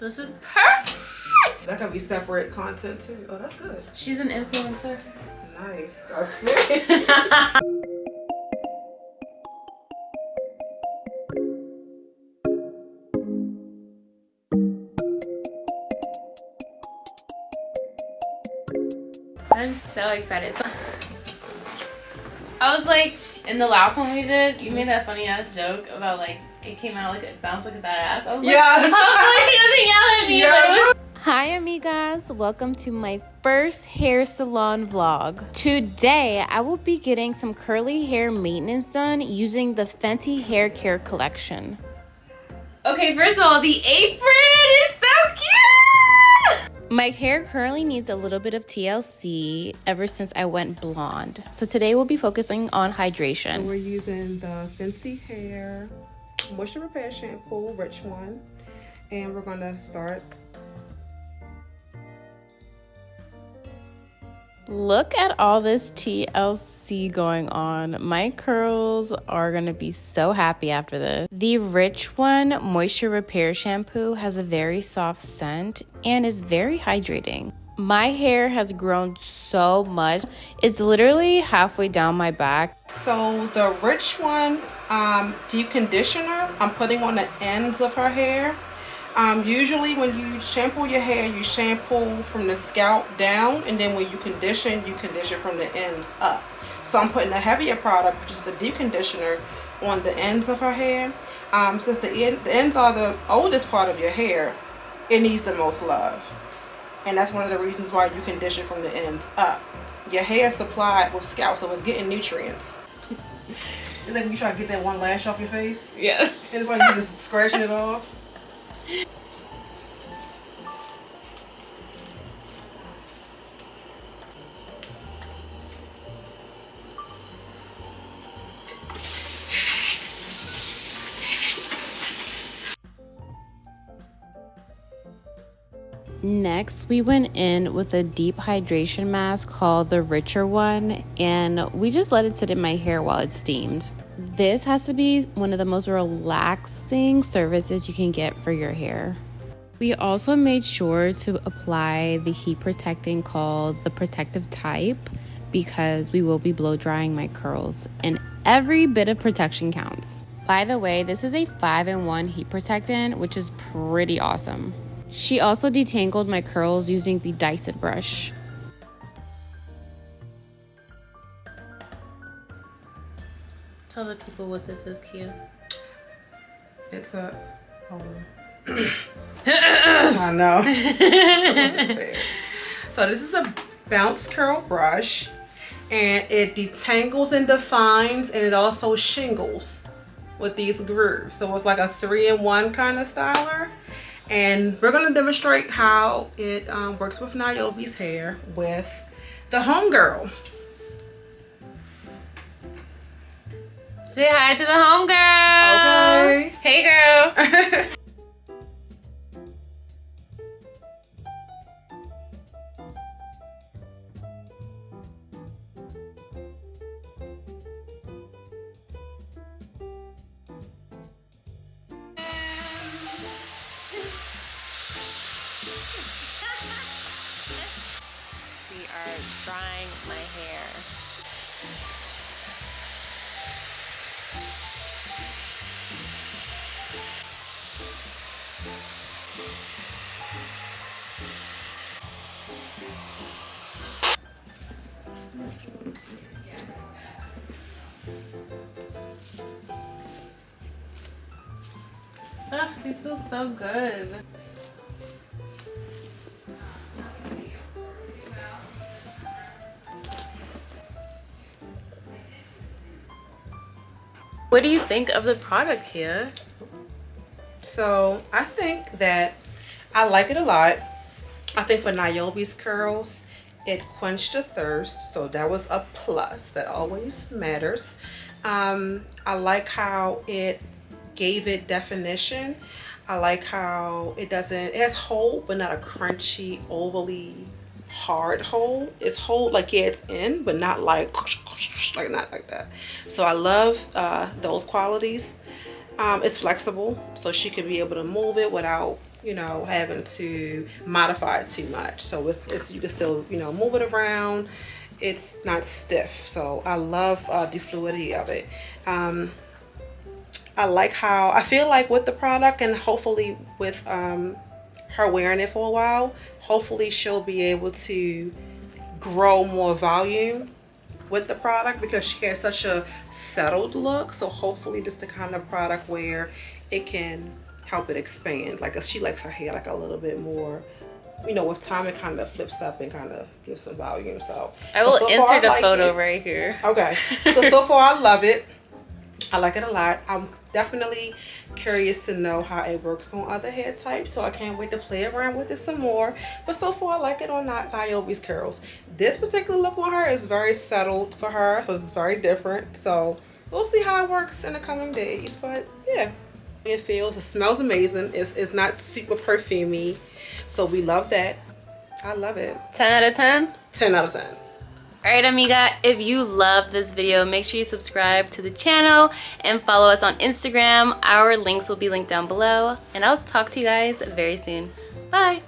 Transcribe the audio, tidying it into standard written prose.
This is perfect. That could be separate content too. Oh, that's good. She's an influencer. Nice. I see. I'm so excited. So, I was like, in the last one we did, you made that funny ass joke about like it came out like it bounced like a badass. I was like, yes. hopefully she doesn't yell at me. Yes. Hi amigas, welcome to my first hair salon vlog. Today I will be getting some curly hair maintenance done using the Fenty Hair Care collection. Okay, first of all, the apron is so cute! My hair currently needs a little bit of TLC ever since I went blonde. So today we'll be focusing on hydration. So we're using the Fenty Hair Moisture Repair Shampoo, rich one. And we're gonna start. Look at all this TLC going on. My curls are gonna be so happy after this. The Rich One Moisture Repair Shampoo has a very soft scent and is very hydrating. My hair has grown so much. It's literally halfway down my back. So the Rich One deep conditioner, I'm putting on the ends of her hair. Usually when you shampoo your hair, you shampoo from the scalp down, and then when you condition from the ends up. So I'm putting a heavier product, which is the deep conditioner, on the ends of her hair. Since the ends are the oldest part of your hair, it needs the most love. And that's one of the reasons why you condition from the ends up. Your hair is supplied with scalp, so it's getting nutrients. It's like when you try to get that one lash off your face. Yeah. And it's like you're just scratching it off. Next, we went in with a deep hydration mask called the Richer One, and we just let it sit in my hair while it steamed. This has to be one of the most relaxing services you can get for your hair. We also made sure to apply the heat protectant called the Protective type because we will be blow drying my curls, and every bit of protection counts. By the way, this is a 5-in-1 heat protectant, which is pretty awesome. She also detangled my curls using the Dyson brush. Tell the people what this is, Kia. It's a... I know. So this is a bounce curl brush, and it detangles and defines, and it also shingles with these grooves. So it's like a 3-in-1 kind of styler. And we're going to demonstrate how it works with Nioby's hair with the homegirl. Say hi to the homegirl. Okay. Hey, girl. We are drying my hair. Ah, these feel so good. What do you think of the product here? So I think that I like it a lot. I think for Nioby's curls, it quenched the thirst, so that was a plus. That always matters. I like how it gave it definition. I like how it has hold, but not a crunchy, overly hard hold. It's hold like, yeah, it's in, but not like not like that. So I love those qualities. It's flexible, so she could be able to move it without you know, having to modify it too much. So it's you can still, you know, move it around. It's not stiff. So I love the fluidity of it. I like how I feel like with the product, and hopefully with her wearing it for a while, hopefully she'll be able to grow more volume with the product because she has such a settled look. So hopefully this is the kind of product where it can help it expand. Like she likes her hair like a little bit more, you know, with time it kind of flips up and kind of gives some volume. So I will so insert a photo right here. Okay. So far I love it. I like it a lot. I'm definitely curious to know how it works on other hair types, so I can't wait to play around with it some more. But so far I like it on Nioby's curls. This particular look on her is very settled for her, so it's very different. So we'll see how it works in the coming days. But yeah, it feels, it smells amazing. It's not super perfumey, so we love that. I love it. 10 out of 10? 10 out of 10. Alright amiga, if you love this video, make sure you subscribe to the channel and follow us on Instagram. Our links will be linked down below. And I'll talk to you guys very soon. Bye!